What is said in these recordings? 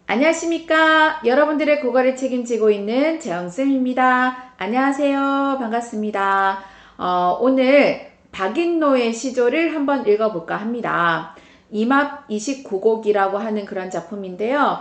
안녕하십니까. 여러분들의 국어를 책임지고 있는 재영쌤입니다. 안녕하세요. 반갑습니다. 오늘 박인노의 시조를 한번 읽어볼까 합니다. 이맙 29곡이라고 하는 그런 작품인데요.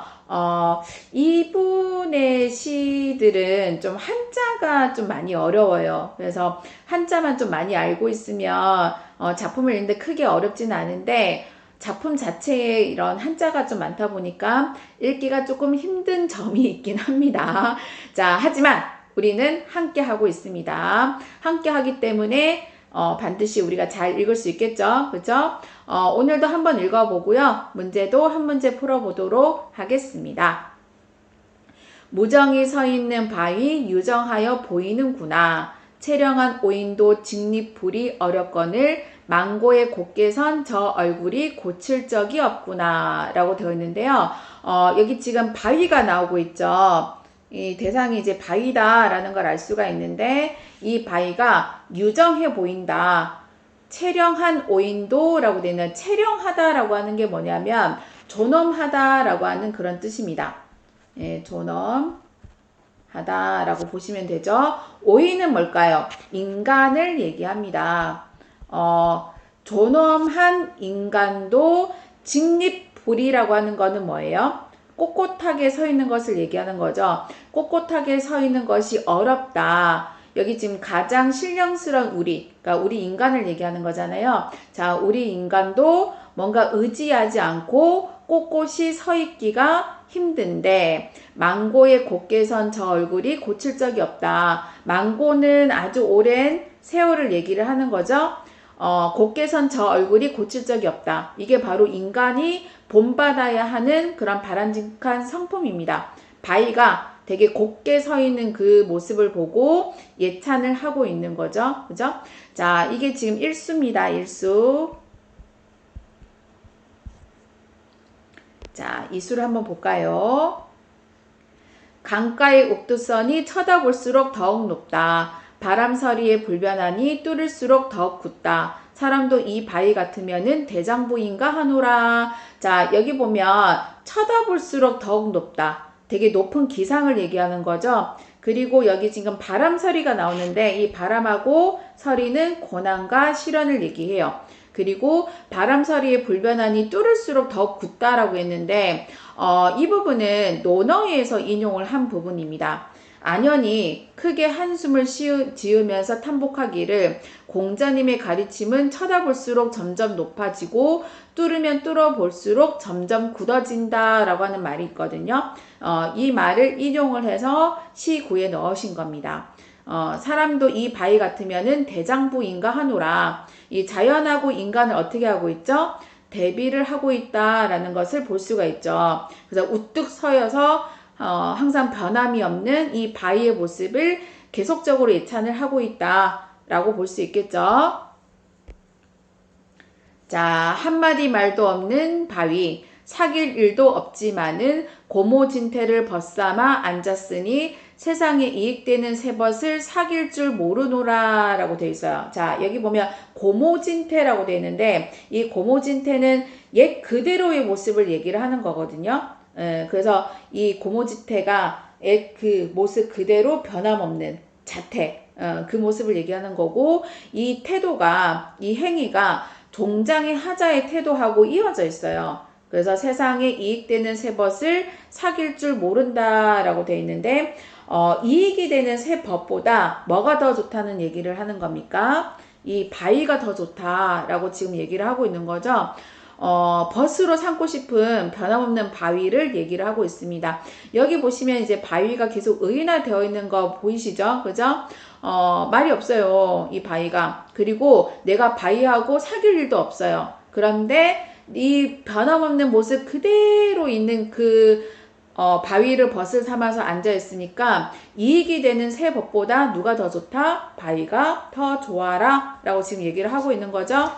이분의 시들은 좀 한자가 좀 많이 어려워요. 그래서 한자만 좀 많이 알고 있으면 작품을 읽는데 크게 어렵진 않은데 작품 자체에 이런 한자가 좀 많다 보니까 읽기가 조금 힘든 점이 있긴 합니다. 자, 하지만 우리는 함께 하고 있습니다. 함께 하기 때문에 반드시 우리가 잘 읽을 수 있겠죠? 그죠? 오늘도 한번 읽어보고요. 문제도 한 문제 풀어보도록 하겠습니다. 무정이 서 있는 바위 유정하여 보이는구나. 채령한 오인도 직립불이 어렵거늘 망고의 곱게 선 저 얼굴이 고칠 적이 없구나 라고 되어 있는데요. 여기 지금 바위가 나오고 있죠. 이 대상이 이제 바위다 라는 걸 알 수가 있는데 이 바위가 유정해 보인다. 채령한 오인도 라고 되어 있는 채령하다 라고 하는 게 뭐냐면 존엄하다 라고 하는 그런 뜻입니다. 예, 존엄하다 라고 보시면 되죠. 오인은 뭘까요? 인간을 얘기합니다. 존엄한 인간도 직립불이라고 하는 거는 뭐예요? 꼿꼿하게 서 있는 것을 얘기하는 거죠. 꼿꼿하게 서 있는 것이 어렵다. 여기 지금 가장 신령스러운 우리, 그러니까 우리 인간을 얘기하는 거잖아요. 자, 우리 인간도 뭔가 의지하지 않고 꼿꼿이 서 있기가 힘든데 망고의 곱게 선 저 얼굴이 고칠 적이 없다. 망고는 아주 오랜 세월을 얘기를 하는 거죠. 곱게 선 저 얼굴이 고칠 적이 없다. 이게 바로 인간이 본받아야 하는 그런 바람직한 성품입니다. 바위가 되게 곱게 서 있는 그 모습을 보고 예찬을 하고 있는 거죠. 그죠? 자, 이게 지금 일수입니다. 일수. 자, 이수를 한번 볼까요? 강가의 옥두선이 쳐다볼수록 더욱 높다. 바람서리에 불변하니 뚫을수록 더욱 굳다. 사람도 이 바위 같으면은 대장부인가 하노라. 자, 여기 보면 쳐다볼수록 더욱 높다. 되게 높은 기상을 얘기하는 거죠. 그리고 여기 지금 바람서리가 나오는데 이 바람하고 서리는 고난과 시련을 얘기해요. 그리고 바람서리에 불변하니 뚫을수록 더욱 굳다라고 했는데 이 부분은 논어에서 인용을 한 부분입니다. 안현이 크게 한숨을 지으면서 탐복하기를 공자님의 가르침은 쳐다볼수록 점점 높아지고 뚫으면 뚫어볼수록 점점 굳어진다 라고 하는 말이 있거든요. 이 말을 인용을 해서 시구에 넣으신 겁니다. 사람도 이 바위 같으면은 대장부인가 하노라. 이 자연하고 인간을 어떻게 하고 있죠? 대비를 하고 있다라는 것을 볼 수가 있죠. 그래서 우뚝 서여서 항상 변함이 없는 이 바위의 모습을 계속적으로 예찬을 하고 있다라고 볼 수 있겠죠. 자, 한마디 말도 없는 바위. 사귈 일도 없지만은 고모진태를 벗삼아 앉았으니 세상에 이익되는 새벗을 사귈 줄 모르노라 라고 되어 있어요. 자, 여기 보면 고모진태라고 되어 있는데 이 고모진태는 옛 그대로의 모습을 얘기를 하는 거거든요. 그래서 이 고모진태가 옛 그 모습 그대로 변함없는 자태, 그 모습을 얘기하는 거고 이 태도가, 이 행위가 종장의 하자의 태도하고 이어져 있어요. 그래서 세상에 이익되는 새벗을 사귈 줄 모른다라고 되어 있는데 이익이 되는 새 벗보다 뭐가 더 좋다는 얘기를 하는 겁니까? 이 바위가 더 좋다라고 지금 얘기를 하고 있는 거죠. 벗으로 삼고 싶은 변함없는 바위를 얘기를 하고 있습니다. 여기 보시면 이제 바위가 계속 의인화되어 있는 거 보이시죠? 그죠? 말이 없어요. 이 바위가. 그리고 내가 바위하고 사귈 일도 없어요. 그런데 이 변함없는 모습 그대로 있는 그 바위를 벗을 삼아서 앉아있으니까 이익이 되는 새 벗보다 누가 더 좋다? 바위가 더 좋아라 라고 지금 얘기를 하고 있는 거죠.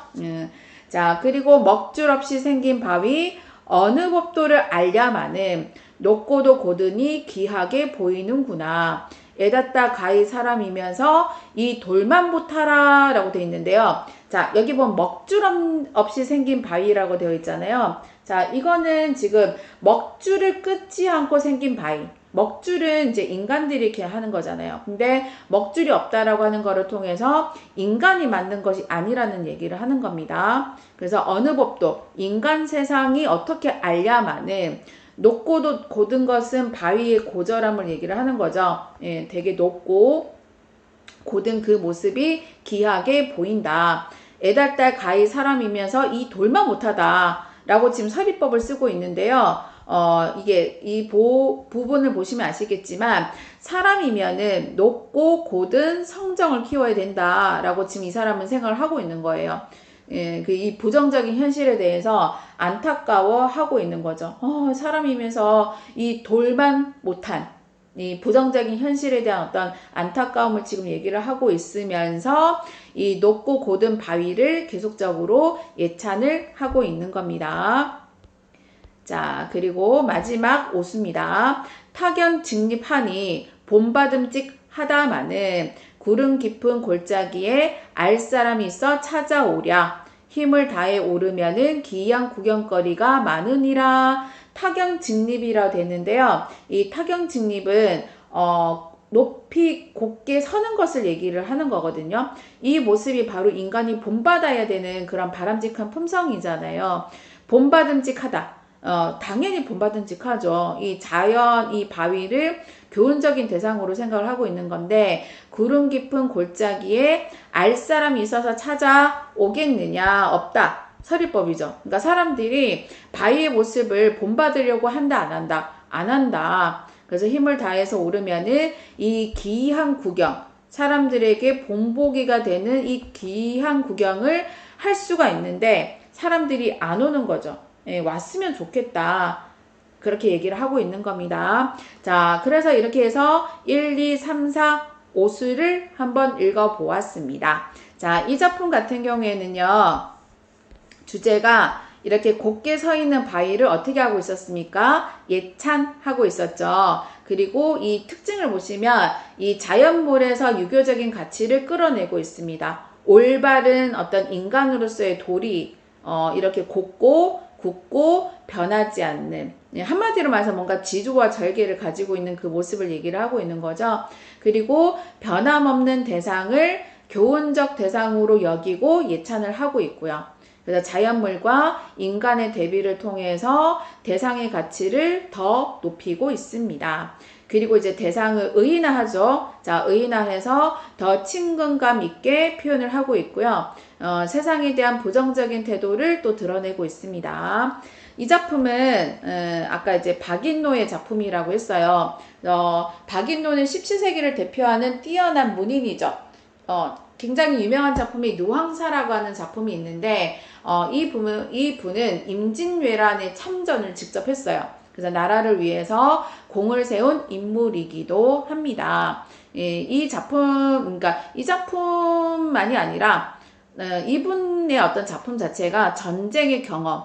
자, 그리고 먹줄 없이 생긴 바위 어느 법도를 알랴마는 높고도 고드니 귀하게 보이는구나. 애닫다 가히 사람이면서 이 돌만 못하라 라고 되어 있는데요. 자, 자, 여기 보면 먹줄 없이 생긴 바위라고 되어 있잖아요. 자, 이거는 지금 먹줄을 끊지 않고 생긴 바위. 먹줄은 이제 인간들이 이렇게 하는 거잖아요. 근데 먹줄이 없다라고 하는 거를 통해서 인간이 만든 것이 아니라는 얘기를 하는 겁니다. 그래서 어느 법도 인간 세상이 어떻게 알냐마는 높고 고든 것은 바위의 고절함을 얘기를 하는 거죠. 예, 되게 높고 고든 그 모습이 귀하게 보인다. 애달딸 가히 사람이면서 이 돌만 못하다 라고 지금 서리법을 쓰고 있는데요. 이게 이 부분을 보시면 아시겠지만 사람이면은 높고 고든 성정을 키워야 된다라고 지금 이 사람은 생각을 하고 있는 거예요. 예, 이 부정적인 현실에 대해서 안타까워하고 있는 거죠. 사람이면서 이 돌만 못한 이 부정적인 현실에 대한 어떤 안타까움을 지금 얘기를 하고 있으면서 이 높고 고든 바위를 계속적으로 예찬을 하고 있는 겁니다. 자, 그리고 마지막 오수입니다. 타견 직립하니 본받음직 하다마는 구름 깊은 골짜기에 알 사람이 있어 찾아오랴. 힘을 다해 오르면은 기이한 구경거리가 많으니라. 타경직립이라 되는데요. 이 타경직립은 높이 곧게 서는 것을 얘기를 하는 거거든요. 이 모습이 바로 인간이 본받아야 되는 그런 바람직한 품성이잖아요. 본받음직하다. 당연히 본받음직하죠. 이 자연, 이 바위를 교훈적인 대상으로 생각을 하고 있는 건데 구름 깊은 골짜기에 알 사람이 있어서 찾아오겠느냐? 없다. 서리법이죠. 그러니까 사람들이 바위의 모습을 본받으려고 한다, 안 한다? 안 한다. 그래서 힘을 다해서 오르면은 이 기이한 구경, 사람들에게 본보기가 되는 이 기이한 구경을 할 수가 있는데 사람들이 안 오는 거죠. 예, 왔으면 좋겠다. 그렇게 얘기를 하고 있는 겁니다. 자, 그래서 이렇게 해서 1, 2, 3, 4, 5수를 한번 읽어보았습니다. 자, 이 작품 같은 경우에는요. 주제가 이렇게 곧게 서 있는 바위를 어떻게 하고 있었습니까? 예찬하고 있었죠. 그리고 이 특징을 보시면 이 자연물에서 유교적인 가치를 끌어내고 있습니다. 올바른 어떤 인간으로서의 도리, 이렇게 곧고 굳고 변하지 않는, 한마디로 말해서 뭔가 지조와 절개를 가지고 있는 그 모습을 얘기를 하고 있는 거죠. 그리고 변함없는 대상을 교훈적 대상으로 여기고 예찬을 하고 있고요. 그래서 자연물과 인간의 대비를 통해서 대상의 가치를 더 높이고 있습니다. 그리고 이제 대상을 의인화하죠. 자, 의인화해서 더 친근감 있게 표현을 하고 있고요. 세상에 대한 부정적인 태도를 또 드러내고 있습니다. 이 작품은 아까 이제 박인노의 작품이라고 했어요. 박인노는 17세기를 대표하는 뛰어난 문인이죠. 굉장히 유명한 작품이 누황사라고 하는 작품이 있는데 이 분은 임진왜란의 참전을 직접 했어요. 그래서 나라를 위해서 공을 세운 인물이기도 합니다. 이 작품, 그러니까 이 작품만이 아니라 이분의 어떤 작품 자체가 전쟁의 경험,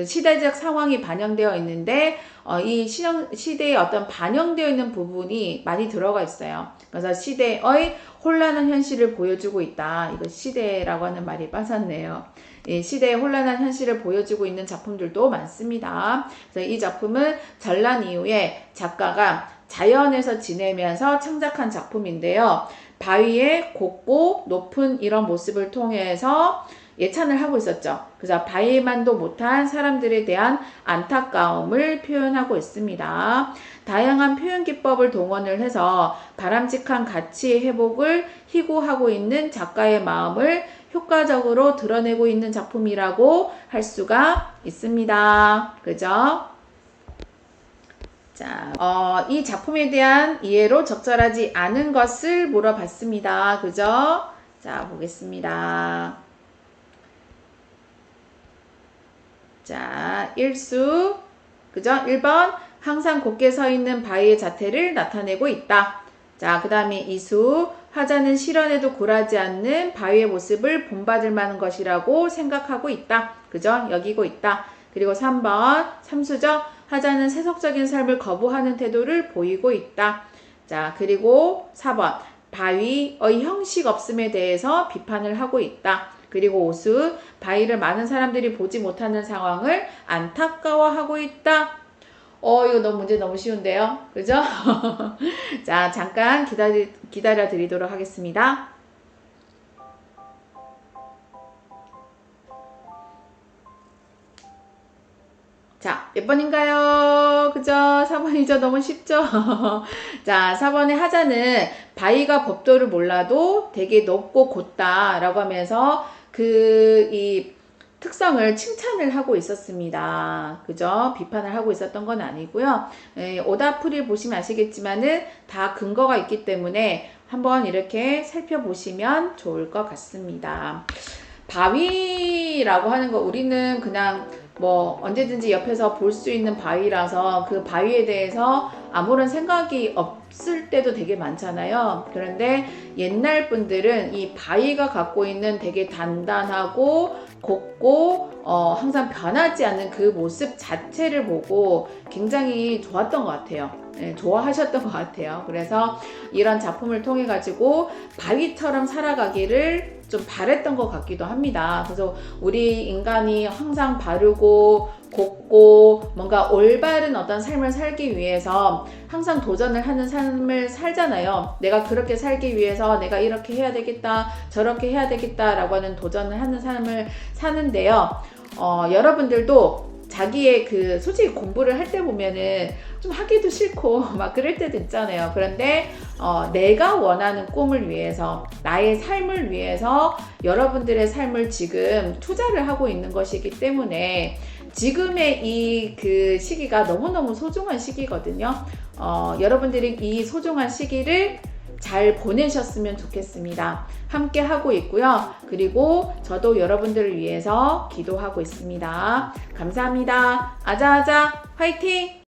시대적 상황이 반영되어 있는데 이 시대에 어떤 반영되어 있는 부분이 많이 들어가 있어요. 그래서 시대의 혼란한 현실을 보여주고 있다. 이거 시대라고 하는 말이 빠졌네요. 시대의 혼란한 현실을 보여주고 있는 작품들도 많습니다. 그래서 이 작품은 전란 이후에 작가가 자연에서 지내면서 창작한 작품인데요. 바위의 곱고 높은 이런 모습을 통해서 예찬을 하고 있었죠. 그래서 바위만도 못한 사람들에 대한 안타까움을 표현하고 있습니다. 다양한 표현 기법을 동원을 해서 바람직한 가치 회복을 희구하고 있는 작가의 마음을 효과적으로 드러내고 있는 작품이라고 할 수가 있습니다. 그죠? 자, 이 작품에 대한 이해로 적절하지 않은 것을 물어봤습니다. 그죠? 자, 보겠습니다. 자, 1수, 그죠? 1번, 항상 곧게 서 있는 바위의 자태를 나타내고 있다. 자, 그 다음에 2수, 화자는 실현에도 굴하지 않는 바위의 모습을 본받을 만한 것이라고 생각하고 있다. 그죠? 여기고 있다. 그리고 3번, 3수죠? 화자는 세속적인 삶을 거부하는 태도를 보이고 있다. 자, 그리고 4번, 바위의 형식 없음에 대해서 비판을 하고 있다. 그리고 5수, 바위를 많은 사람들이 보지 못하는 상황을 안타까워하고 있다. 이거 문제 너무 쉬운데요. 그죠? 자, 잠깐 기다려 드리도록 하겠습니다. 자, 몇 번인가요? 그죠? 4번이죠? 너무 쉽죠? 자, 4번의 하자는 바위가 법도를 몰라도 되게 높고 곧다 라고 하면서 이 특성을 칭찬을 하고 있었습니다. 그죠? 비판을 하고 있었던 건 아니고요. 오답풀이 보시면 아시겠지만은 다 근거가 있기 때문에 한번 이렇게 살펴보시면 좋을 것 같습니다. 바위라고 하는 거 우리는 그냥 언제든지 옆에서 볼 수 있는 바위라서 그 바위에 대해서 아무런 생각이 없을 때도 되게 많잖아요. 그런데 옛날 분들은 이 바위가 갖고 있는 되게 단단하고 곱고 항상 변하지 않는 그 모습 자체를 보고 굉장히 좋았던 것 같아요. 좋아하셨던 것 같아요. 그래서 이런 작품을 통해 가지고 바위처럼 살아가기를 좀 바랬던 것 같기도 합니다. 그래서 우리 인간이 항상 바르고 곱고 뭔가 올바른 어떤 삶을 살기 위해서 항상 도전을 하는 삶을 살잖아요. 내가 그렇게 살기 위해서 내가 이렇게 해야 되겠다, 저렇게 해야 되겠다 라고 하는 도전을 하는 삶을 사는데요. 여러분들도 자기의 솔직히 공부를 할 때 보면은 좀 하기도 싫고 막 그럴 때도 있잖아요. 그런데 내가 원하는 꿈을 위해서, 나의 삶을 위해서 여러분들의 삶을 지금 투자를 하고 있는 것이기 때문에 지금의 그 시기가 너무너무 소중한 시기거든요. 여러분들이 이 소중한 시기를 잘 보내셨으면 좋겠습니다. 함께 하고 있고요. 그리고 저도 여러분들을 위해서 기도하고 있습니다. 감사합니다. 아자아자 화이팅!